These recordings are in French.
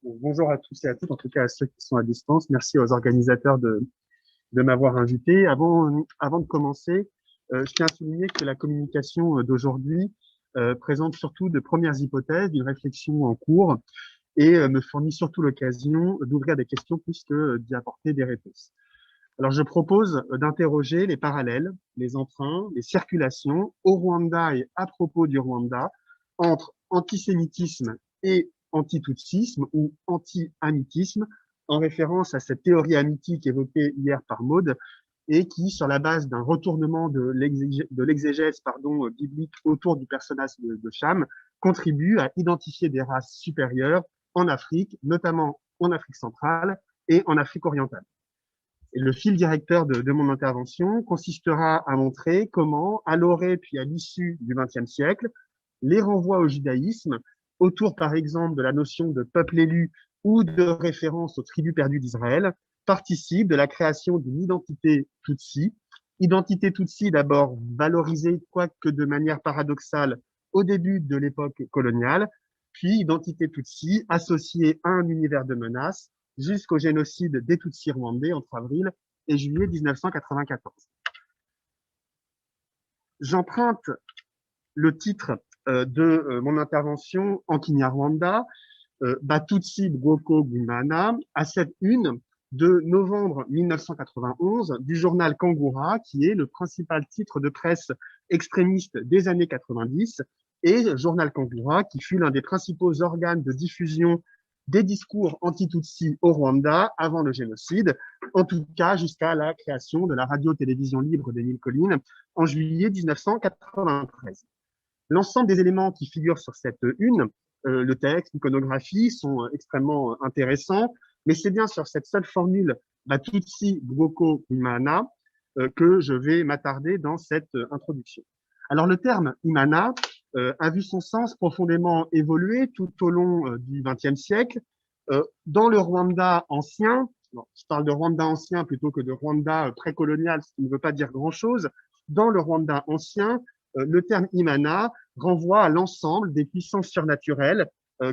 Bon, bonjour à tous et à toutes, en tout cas à ceux qui sont à distance. Merci aux organisateurs de m'avoir invité. Avant de commencer, je tiens à souligner que la communication d'aujourd'hui présente surtout de premières hypothèses, d'une réflexion en cours et me fournit surtout l'occasion d'ouvrir des questions plus que d'y apporter des réponses. Alors, je propose d'interroger les parallèles, les emprunts, les circulations au Rwanda et à propos du Rwanda entre antisémitisme et antitoutsisme ou anti-hamitisme, en référence à cette théorie hamitique évoquée hier par Maud et qui, sur la base d'un retournement de l'exégèse biblique autour du personnage de Cham, contribue à identifier des races supérieures en Afrique, notamment en Afrique centrale et en Afrique orientale. Et le fil directeur de mon intervention consistera à montrer comment, à l'orée puis à l'issue du XXe siècle, les renvois au judaïsme, autour par exemple de la notion de peuple élu ou de référence aux tribus perdues d'Israël, participent de la création d'une identité Tutsi d'abord valorisée, quoique de manière paradoxale, au début de l'époque coloniale, puis identité Tutsi associée à un univers de menaces, jusqu'au génocide des Tutsis rwandais entre avril et juillet 1994. J'emprunte le titre de mon intervention en Kinyarwanda, Batutsi Bwoko Bwimana, à cette une de novembre 1991 du journal Kangura, qui est le principal titre de presse extrémiste des années 90, et journal Kangura, qui fut l'un des principaux organes de diffusion des discours anti-Tutsi au Rwanda avant le génocide, en tout cas jusqu'à la création de la radio-télévision libre des Mille Collines en juillet 1993. L'ensemble des éléments qui figurent sur cette une, le texte, l'iconographie, sont extrêmement intéressants, mais c'est bien sur cette seule formule Batutsi Bwoko Imana que je vais m'attarder dans cette introduction. Alors le terme Imana a vu son sens profondément évoluer tout au long du XXe siècle. Dans le Rwanda ancien, je parle de Rwanda ancien plutôt que de Rwanda précolonial, ce qui ne veut pas dire grand-chose, dans le Rwanda ancien, le terme Imana renvoie à l'ensemble des puissances surnaturelles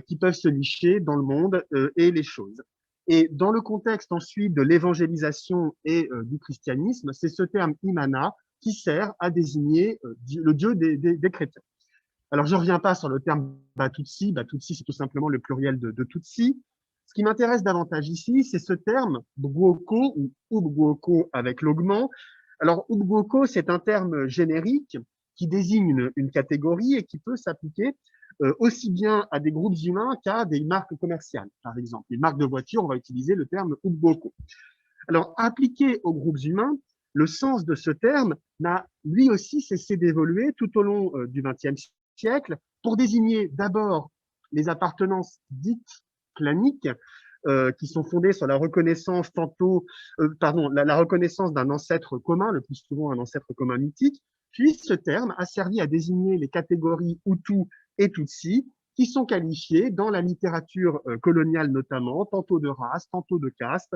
qui peuvent se nicher dans le monde et les choses. Et dans le contexte ensuite de l'évangélisation et du christianisme, c'est ce terme Imana qui sert à désigner le Dieu des chrétiens. Alors, je ne reviens pas sur le terme Batutsi. Batutsi, c'est tout simplement le pluriel de Tutsi. Ce qui m'intéresse davantage ici, c'est ce terme Bwoko ou Ubwoko avec l'augment. Alors, Ubwoko, c'est un terme générique qui désigne une catégorie et qui peut s'appliquer aussi bien à des groupes humains qu'à des marques commerciales. Par exemple, une marque de voiture, on va utiliser le terme Ubwoko. Alors, appliqué aux groupes humains, le sens de ce terme n'a lui aussi cessé d'évoluer tout au long du XXe siècle pour désigner d'abord les appartenances dites claniques qui sont fondées sur la reconnaissance la reconnaissance d'un ancêtre commun, le plus souvent un ancêtre commun mythique. Puis ce terme a servi à désigner les catégories Hutu et Tutsi qui sont qualifiées dans la littérature coloniale notamment, tantôt de race, tantôt de caste,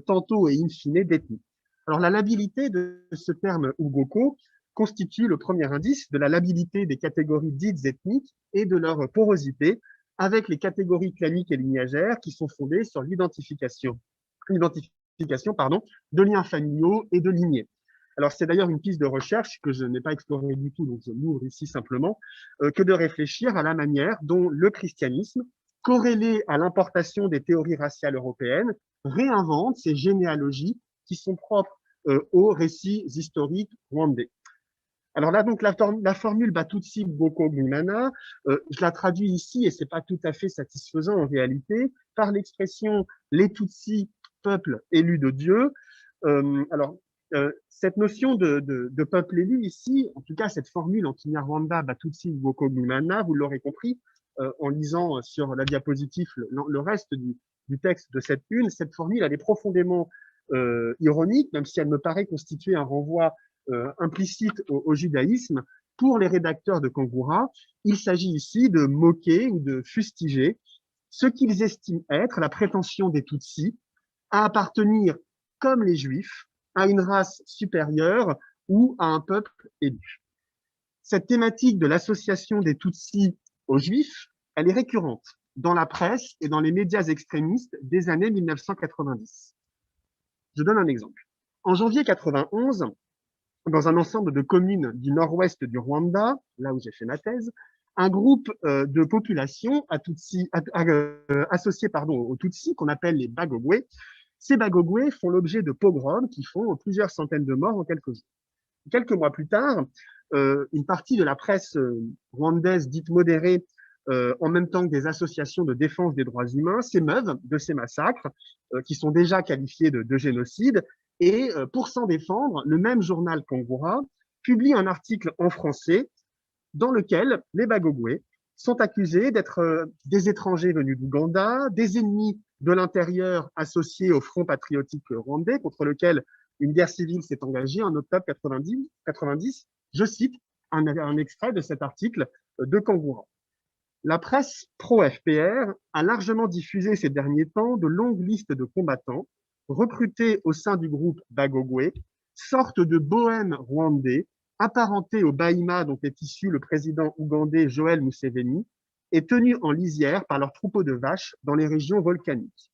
tantôt et in fine d'ethnie. Alors la labilité de ce terme Ubwoko constitue le premier indice de la labilité des catégories dites ethniques et de leur porosité avec les catégories claniques et lignagères qui sont fondées sur l'identification de liens familiaux et de lignées. Alors, c'est d'ailleurs une piste de recherche que je n'ai pas explorée du tout, donc je m'ouvre ici simplement, que de réfléchir à la manière dont le christianisme, corrélé à l'importation des théories raciales européennes, réinvente ces généalogies qui sont propres aux récits historiques rwandais. Alors là, donc, la formule Batutsi Bwoko Bwimana, je la traduis ici, et c'est pas tout à fait satisfaisant en réalité, par l'expression les Tutsis, peuple élu de Dieu. Cette notion de peuple élu ici, en tout cas cette formule en Kinyarwanda Batutsi Bwoko Bwimana, vous l'aurez compris en lisant sur la diapositive le reste du texte de cette une, cette formule elle est profondément ironique, même si elle me paraît constituer un renvoi implicite au judaïsme. Pour les rédacteurs de Kangura, il s'agit ici de moquer ou de fustiger ce qu'ils estiment être la prétention des Tutsis à appartenir, comme les Juifs, à une race supérieure ou à un peuple élu. Cette thématique de l'association des Tutsis aux Juifs, elle est récurrente dans la presse et dans les médias extrémistes des années 1990. Je donne un exemple. En janvier 91, dans un ensemble de communes du nord-ouest du Rwanda, là où j'ai fait ma thèse, un groupe de population associé aux Tutsis, qu'on appelle les Bagogwe. Ces Bagogwe font l'objet de pogroms qui font plusieurs centaines de morts en quelques jours. Quelques mois plus tard, une partie de la presse rwandaise dite modérée, en même temps que des associations de défense des droits humains, s'émeuvent de ces massacres qui sont déjà qualifiés de génocide. Et pour s'en défendre, le même journal Kangura publie un article en français dans lequel les Bagogwe sont accusés d'être des étrangers venus d'Ouganda, des ennemis de l'intérieur associés au Front patriotique rwandais contre lequel une guerre civile s'est engagée en octobre 90. Je cite un extrait de cet article de Kangura. La presse pro-FPR a largement diffusé ces derniers temps de longues listes de combattants recrutés au sein du groupe Bagogwe, sorte de bohème rwandais apparenté au Bahima dont est issu le président ougandais Joël Museveni et tenu en lisière par leurs troupeaux de vaches dans les régions volcaniques.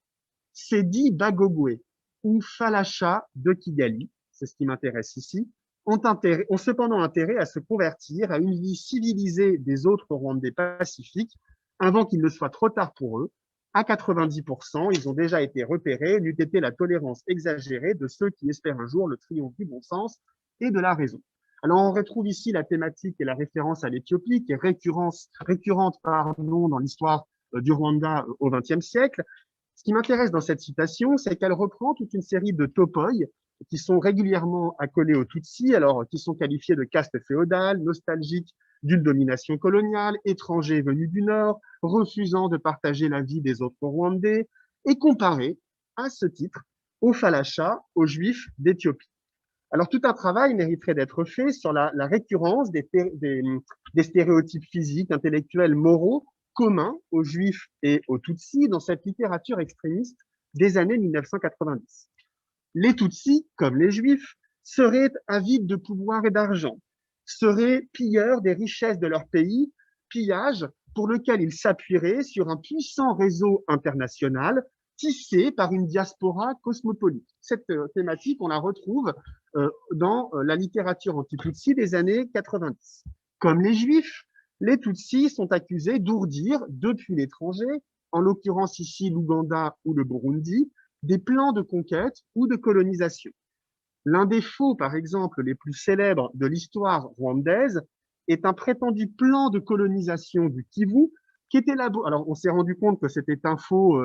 Ces dits Bagogwe ou Falasha de Kigali, c'est ce qui m'intéresse ici, ont cependant intérêt à se convertir à une vie civilisée des autres Rwandais pacifiques avant qu'il ne soit trop tard pour eux. À 90%, ils ont déjà été repérés, n'eût été la tolérance exagérée de ceux qui espèrent un jour le triomphe du bon sens et de la raison. Alors, on retrouve ici la thématique et la référence à l'Éthiopie, qui est récurrente dans l'histoire du Rwanda au XXe siècle. Ce qui m'intéresse dans cette citation, c'est qu'elle reprend toute une série de topoi qui sont régulièrement accolés aux Tutsis, alors qui sont qualifiés de caste féodale, nostalgiques d'une domination coloniale, étrangers venus du Nord, refusant de partager la vie des autres Rwandais, et comparés, à ce titre, aux Falachas, aux Juifs d'Éthiopie. Alors, tout un travail mériterait d'être fait sur la récurrence des stéréotypes physiques, intellectuels, moraux, communs aux Juifs et aux Tutsis dans cette littérature extrémiste des années 1990. Les Tutsis, comme les Juifs, seraient avides de pouvoir et d'argent, seraient pilleurs des richesses de leur pays, pillage pour lequel ils s'appuieraient sur un puissant réseau international tissé par une diaspora cosmopolite. Cette thématique, on la retrouve dans la littérature anti-Tutsi des années 90. Comme les Juifs, les Tutsis sont accusés d'ourdir depuis l'étranger, en l'occurrence ici l'Ouganda ou le Burundi, des plans de conquête ou de colonisation. L'un des faux, par exemple, les plus célèbres de l'histoire rwandaise est un prétendu plan de colonisation du Kivu qui est élaboré. Alors, on s'est rendu compte que c'était un faux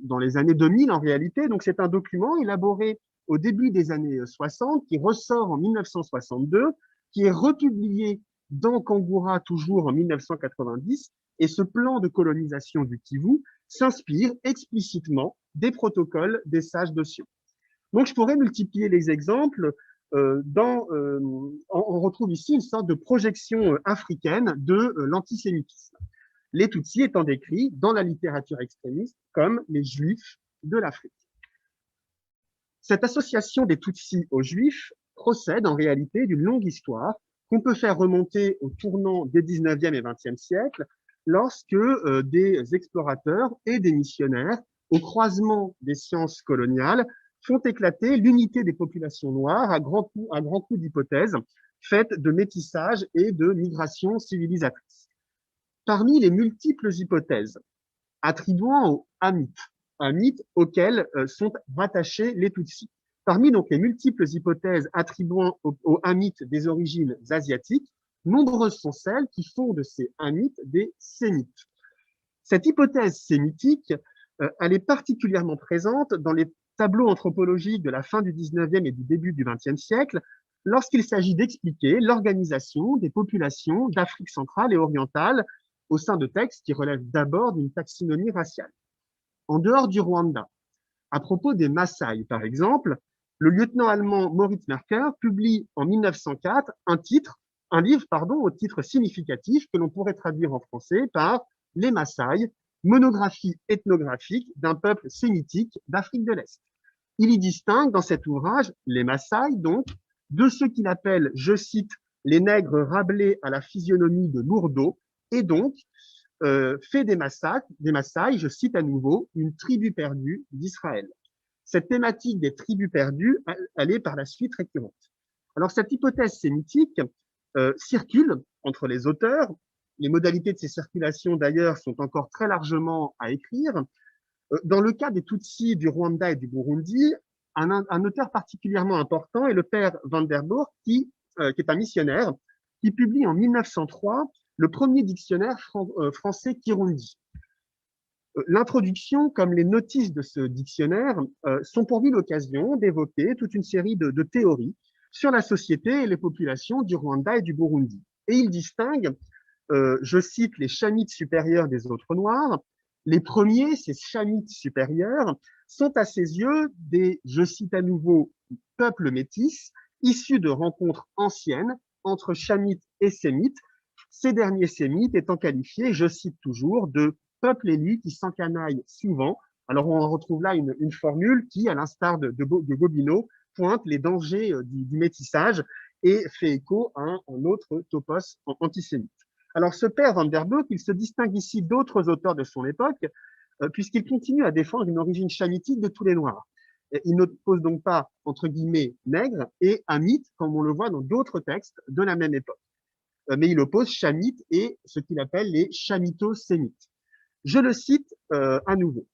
dans les années 2000 en réalité. Donc, c'est un document élaboré au début des années 60 qui ressort en 1962, qui est republié dans Kangura toujours en 1990. Et ce plan de colonisation du Kivu s'inspire explicitement des protocoles des sages de Sion. Donc, je pourrais multiplier les exemples. On retrouve ici une sorte de projection africaine de l'antisémitisme. Les Tutsis étant décrits dans la littérature extrémiste comme les Juifs de l'Afrique. Cette association des Tutsis aux Juifs procède en réalité d'une longue histoire qu'on peut faire remonter au tournant des 19e et 20e siècles, lorsque des explorateurs et des missionnaires, au croisement des sciences coloniales, font éclater l'unité des populations noires à grands coups d'hypothèses faites de métissage et de migration civilisatrice. Parmi les multiples hypothèses attribuant aux Hamites auxquels sont rattachés les Tutsis, parmi donc les multiples hypothèses attribuant aux Hamites des origines asiatiques, nombreuses sont celles qui font de ces Hamites des Sémites. Cette hypothèse sémitique, elle est particulièrement présente dans les tableaux anthropologiques de la fin du 19e et du début du 20e siècle, lorsqu'il s'agit d'expliquer l'organisation des populations d'Afrique centrale et orientale au sein de textes qui relèvent d'abord d'une taxinomie raciale. En dehors du Rwanda, à propos des Maasai, par exemple, le lieutenant allemand Moritz Merker publie en 1904 un livre au titre significatif que l'on pourrait traduire en français par Les Maasai, monographie ethnographique d'un peuple sémitique d'Afrique de l'Est. Il y distingue dans cet ouvrage les Maasai, donc, de ceux qu'il appelle, je cite, les nègres rablés à la physionomie de lourdeau, et donc fait des Maasai, je cite à nouveau, une tribu perdue d'Israël. Cette thématique des tribus perdues, elle est par la suite récurrente. Alors cette hypothèse sémitique circule entre les auteurs. Les modalités de ces circulations, d'ailleurs, sont encore très largement à écrire. Dans le cas des Tutsis du Rwanda et du Burundi, un auteur particulièrement important est le père Van der Burg, qui est un missionnaire, qui publie en 1903 le premier dictionnaire français Kirundi. L'introduction, comme les notices de ce dictionnaire, sont pour lui l'occasion d'évoquer toute une série de théories sur la société et les populations du Rwanda et du Burundi. Et il distingue, je cite, les Chamites supérieurs des autres Noirs. Les premiers, ces Chamites supérieurs, sont à ses yeux des, je cite à nouveau, peuples métis, issus de rencontres anciennes entre Chamites et Sémites, ces derniers Sémites étant qualifiés, je cite toujours, de peuple élu qui s'encanaille souvent. Alors on retrouve là une formule qui, à l'instar de Gobineau, pointe les dangers du métissage et fait écho à un autre topos antisémite. Alors ce père Van der Burg, il se distingue ici d'autres auteurs de son époque, puisqu'il continue à défendre une origine chamitique de tous les Noirs. Il n'oppose donc pas, entre guillemets, nègre et hamite, comme on le voit dans d'autres textes de la même époque. Mais il oppose chamite et ce qu'il appelle les chamito-sémites. Je le cite à nouveau.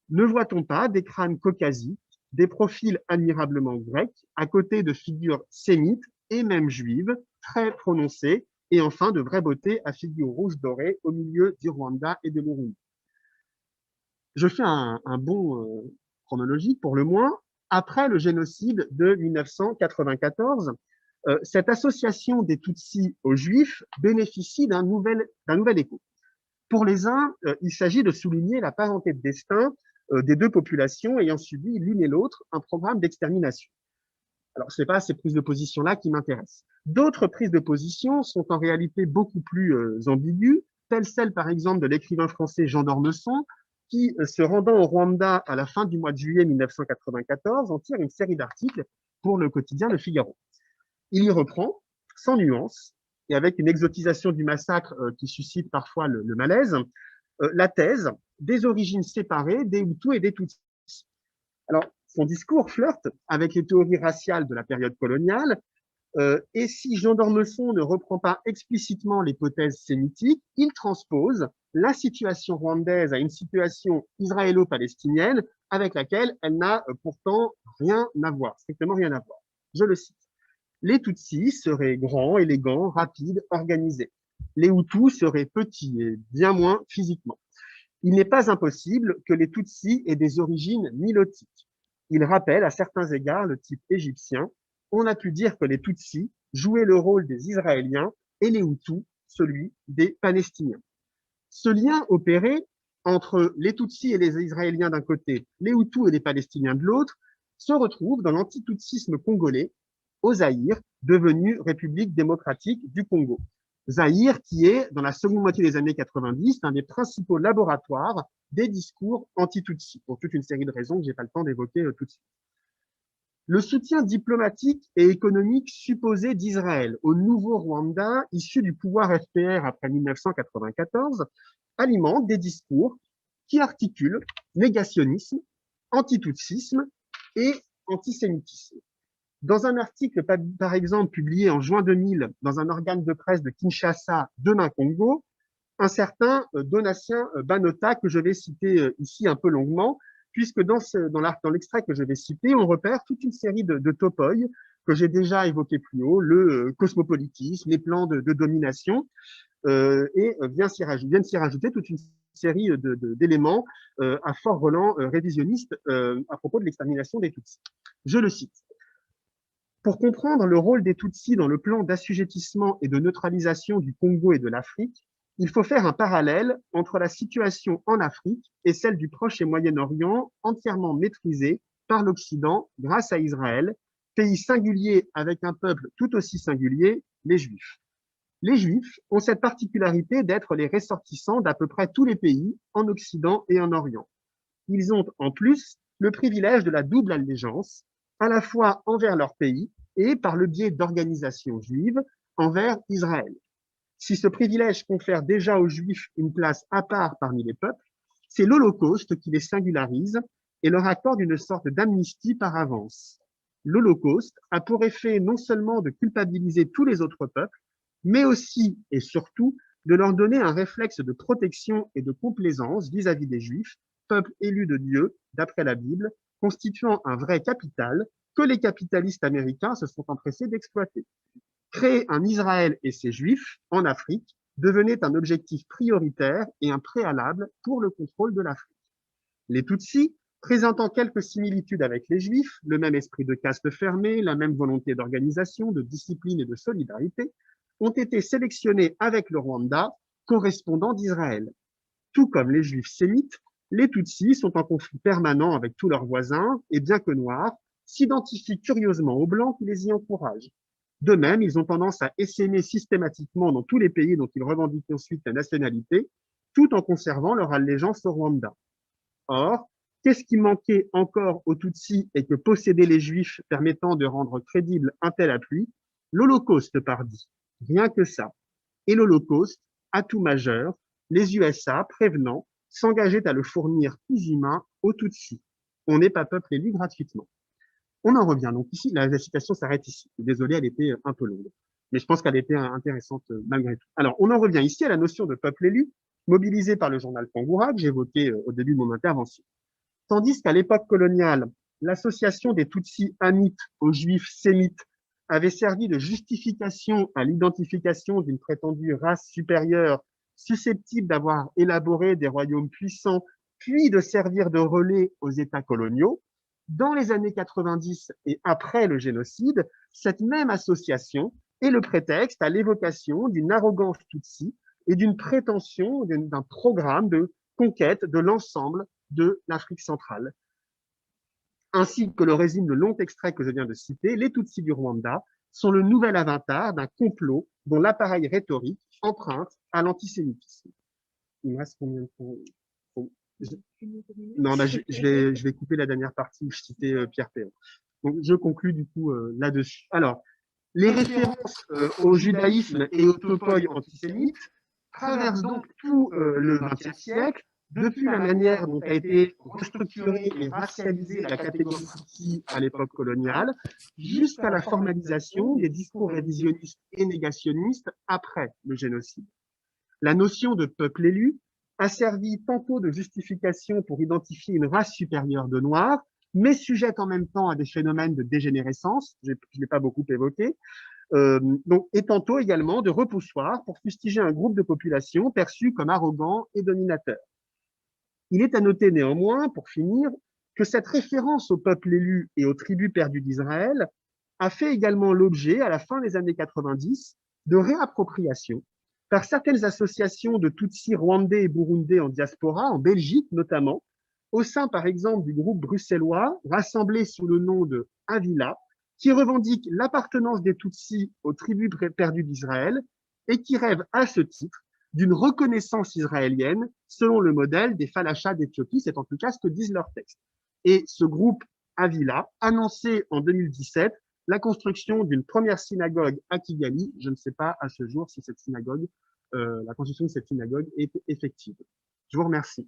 Ne voit-on pas des crânes caucasiques, des profils admirablement grecs, à côté de figures sémites et même juives, très prononcées, et enfin de vraie beauté à figures rouges dorées au milieu du Rwanda et de l'Urundi. Je fais un bond chronologique pour le moins. Après le génocide de 1994, cette association des Tutsis aux Juifs bénéficie d'un nouvel écho. Pour les uns, il s'agit de souligner la parenté de destin des deux populations ayant subi l'une et l'autre un programme d'extermination. Alors, ce n'est pas ces prises de position-là qui m'intéressent. D'autres prises de position sont en réalité beaucoup plus ambiguës, telle celle, par exemple, de l'écrivain français Jean d'Ormesson, qui, se rendant au Rwanda à la fin du mois de juillet 1994, en tire une série d'articles pour le quotidien Le Figaro. Il y reprend, sans nuance, et avec une exotisation du massacre qui suscite parfois le malaise, la thèse des origines séparées des Hutus et des Tutsis. Alors, son discours flirte avec les théories raciales de la période coloniale, et si Jean d'Ormesson ne reprend pas explicitement l'hypothèse sémitique, il transpose la situation rwandaise à une situation israélo-palestinienne avec laquelle elle n'a pourtant rien à voir, strictement rien à voir. Je le cite. Les Tutsis seraient grands, élégants, rapides, organisés. Les Hutus seraient petits et bien moins physiquement. Il n'est pas impossible que les Tutsis aient des origines nilotiques. Il rappelle à certains égards le type égyptien. On a pu dire que les Tutsis jouaient le rôle des Israéliens et les Hutus celui des Palestiniens. Ce lien opéré entre les Tutsis et les Israéliens d'un côté, les Hutus et les Palestiniens de l'autre, se retrouve dans l'antitutsisme congolais, au Zaïre, devenu République démocratique du Congo. Zaïre qui est, dans la seconde moitié des années 90, un des principaux laboratoires des discours anti-Tutsis, pour toute une série de raisons que je n'ai pas le temps d'évoquer tout de suite. Le soutien diplomatique et économique supposé d'Israël au nouveau Rwanda, issu du pouvoir FPR après 1994, alimente des discours qui articulent négationnisme, antitutsisme et antisémitisme. Dans un article, par exemple, publié en juin 2000 dans un organe de presse de Kinshasa, Demain Congo, un certain Donatien Banota, que je vais citer ici un peu longuement, puisque dans l'extrait que je vais citer, on repère toute une série de topoi que j'ai déjà évoqué plus haut, le cosmopolitisme, les plans de domination, et viennent s'y rajouter toute une série d'éléments à fort relent révisionniste à propos de l'extermination des Tutsis. Je le cite. Pour comprendre le rôle des Tutsis dans le plan d'assujettissement et de neutralisation du Congo et de l'Afrique, il faut faire un parallèle entre la situation en Afrique et celle du Proche et Moyen-Orient, entièrement maîtrisée par l'Occident grâce à Israël, pays singulier avec un peuple tout aussi singulier, les Juifs. Les Juifs ont cette particularité d'être les ressortissants d'à peu près tous les pays en Occident et en Orient. Ils ont en plus le privilège de la double allégeance, à la fois envers leur pays et par le biais d'organisations juives envers Israël. Si ce privilège confère déjà aux Juifs une place à part parmi les peuples, c'est l'Holocauste qui les singularise et leur accorde une sorte d'amnistie par avance. L'Holocauste a pour effet non seulement de culpabiliser tous les autres peuples, mais aussi et surtout de leur donner un réflexe de protection et de complaisance vis-à-vis des Juifs, peuple élu de Dieu, d'après la Bible, constituant un vrai capital que les capitalistes américains se sont empressés d'exploiter. Créer un Israël et ses Juifs en Afrique devenait un objectif prioritaire et un préalable pour le contrôle de l'Afrique. Les Tutsis, présentant quelques similitudes avec les Juifs, le même esprit de caste fermé, la même volonté d'organisation, de discipline et de solidarité, ont été sélectionnés avec le Rwanda, correspondant d'Israël. Tout comme les Juifs sémites, les Tutsis sont en conflit permanent avec tous leurs voisins et, bien que noirs, s'identifient curieusement aux Blancs qui les y encouragent. De même, ils ont tendance à essaimer systématiquement dans tous les pays dont ils revendiquent ensuite la nationalité, tout en conservant leur allégeance au Rwanda. Or, qu'est-ce qui manquait encore aux Tutsis et que possédaient les Juifs permettant de rendre crédible un tel appui? L'Holocauste, pardi. Rien que ça. Et l'Holocauste, atout majeur, les USA, prévenant, s'engageaient à le fournir plus humain aux Tutsis. On n'est pas peuple élu gratuitement. On en revient donc ici, la citation s'arrête ici. Désolé, elle était un peu longue, mais je pense qu'elle était intéressante malgré tout. Alors, on en revient ici à la notion de peuple élu, mobilisée par le journal Pangoura, que j'évoquais au début de mon intervention. Tandis qu'à l'époque coloniale, l'association des Tutsis hamites aux Juifs sémites avait servi de justification à l'identification d'une prétendue race supérieure susceptible d'avoir élaboré des royaumes puissants, puis de servir de relais aux États coloniaux, dans les années 90 et après le génocide, cette même association est le prétexte à l'évocation d'une arrogance tutsi et d'une prétention d'un programme de conquête de l'ensemble de l'Afrique centrale. Ainsi que le résume le long extrait que je viens de citer, les Tutsis du Rwanda sont le nouvel avatar d'un complot dont l'appareil rhétorique emprunte à l'antisémitisme. Il me reste combien de temps? Non, bah, je vais couper la dernière partie où je citais Pierre Péan. Donc, je conclus du coup là-dessus. Alors, les références au judaïsme et au topoi antisémite traversent donc tout le XXe siècle, depuis la manière dont a été restructurée et racialisée la catégorie Tutsi à l'époque coloniale, jusqu'à la formalisation des discours révisionnistes et négationnistes après le génocide. La notion de peuple élu a servi tantôt de justification pour identifier une race supérieure de Noirs, mais sujette en même temps à des phénomènes de dégénérescence, je ne l'ai pas beaucoup évoqué, donc, et tantôt également de repoussoir pour fustiger un groupe de population perçu comme arrogant et dominateur. Il est à noter néanmoins, pour finir, que cette référence au peuple élu et aux tribus perdues d'Israël a fait également l'objet, à la fin des années 90, de réappropriation par certaines associations de Tutsis rwandais et burundais en diaspora, en Belgique notamment, au sein par exemple du groupe bruxellois rassemblé sous le nom de Avila, qui revendique l'appartenance des Tutsis aux tribus perdues d'Israël et qui rêve à ce titre d'une reconnaissance israélienne selon le modèle des Falachas d'Éthiopie, c'est en tout cas ce que disent leurs textes. Et ce groupe Avila annonçait en 2017 la construction d'une première synagogue à Kigali. Je ne sais pas à ce jour si cette synagogue, la construction de cette synagogue est effective. Je vous remercie.